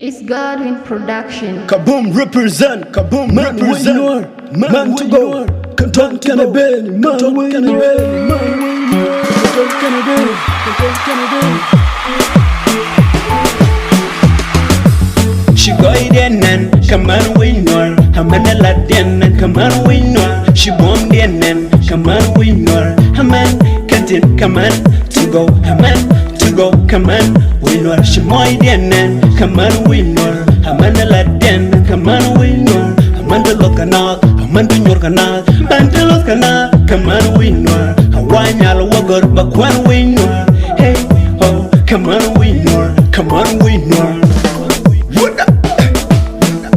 It's Godwin Production. Kaboom represent, Kaboom represent. Man to go, Canton Canabelli, Man Canabelli, Man Canabelli. She go in and come on winner, Hamana Laden and come on winner. She bomb the and come on winner, Haman can't come on to go, Haman to go, come on winner. She moy the and come on winner, Hamana Laden, come on winner. Amanda Lokanal, Amanda Yorkanal, Bantalos Canal, come on winner. Hawaii Alwagar, Bakwan winner. Hey, oh, come on winner, come on winner.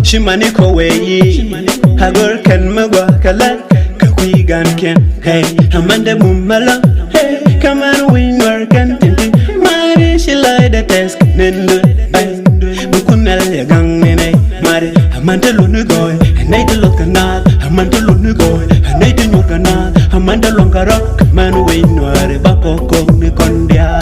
Shimaniko way, Hagar can Magua Kalat, Kakuigan can, hey, Amanda Mumala, hey, come on, winner can tinty, Mari, she lied the task, Nendu, Bukunel, gang, Mari, Amanda Lunugoy, and I look canal, Amanda Lunugoy, and I didn't canal, Amanda Longarok, man, winner, Bako, Nikondia.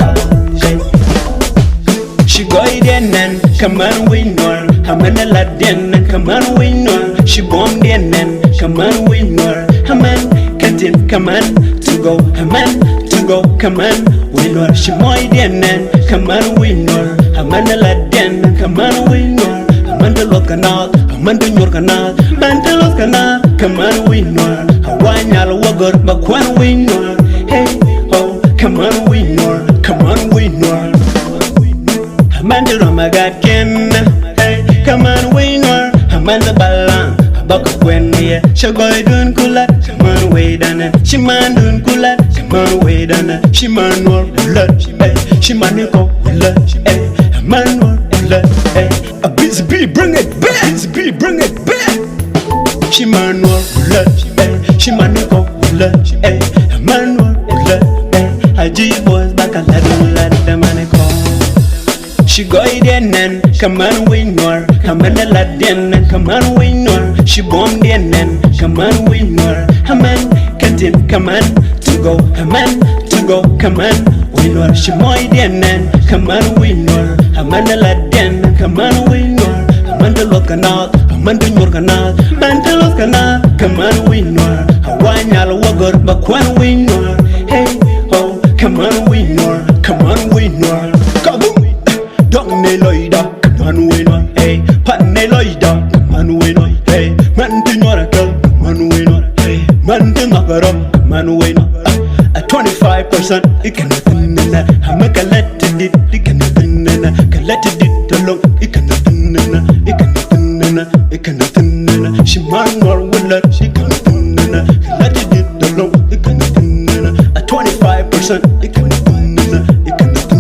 She go in and come on winner, Hamana Laden and come on winner. She bomb the and come on winner. Haman can't come on to go, Haman to go, come on winner. She moy the and come on winner. Hamana Laden come on winner. Amanda Lokanal, Amanda Yorkanal, Bantalos Canal, come on winner. Hawaii Alwagar, Bakwan winner. Hey, oh, come on winner, come on winner. Amanda Ramagat Ken, hey, come on winner. Amanda Balang, Baka Wendy, Shagoy Dun Kulat, come on way done. Shiman Dun Kulat, come on way done. Shiman or Bulat, hey, Shimaniko Bulat, hey, Aman or Bulat, hey. A busy bee, bring it back, busy bee, bring it back. Shiman or Bulat, hey, Shimaniko Bulat, hey, Aman or Bulat, hey. Gboyz back a lad, the manico. She go in and come on winner, come on Laden and come on winner. She bomb the and come on winner. Haman can't come on to go, Haman to go, come on winner. She moy the and come on winner. Haman Laden, come on winner. Amanda Lokanal, Amanda Yorkanal, Bantalos Canal, come on winner. Hawaii Alwagar, Bakwan winner. Hey, oh, come on winner, come on winner. Kaboom! Dong Neloida, come on winner, hey, Pat Neloida, come on winner, hey, Man to Norakel, come on winner, hey, Man to Makarop, come on winner, at 25%, it can happen, I make a let it, it can happen, can let it alone, it can happen, it can happen, it can happen, she man or will let, she can happen, let it alone, it can happen, at 25%, it can happen, it can happen.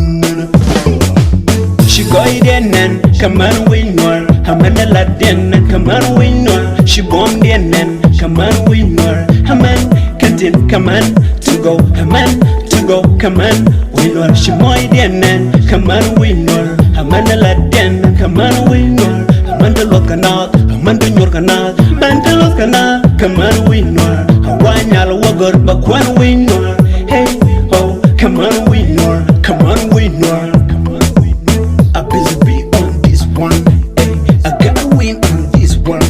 She go in and come on winner, Hamana Laden and come on winner. She bomb the and come on winner. Haman can't come on to go, Haman to go, come on winner. She moy the and come on winner. Hamana Laden come on winner. Amanda Lokanal, Amanda Yorkanal, Bantalos Canal, come on winner. Hawaii Alwagar, Bakwan winner. Hey, oh, come on winner, come on winner. A busy bee on this one, hey, I gotta win on this one.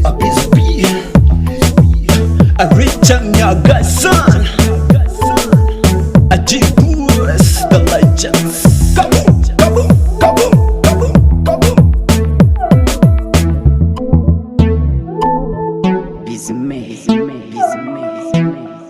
A busy bee, a rich and young guy son. A Gboyz, the legends. Kaboom, kaboom, kaboom, kaboom, kaboom. Busy man, busy man, busy man.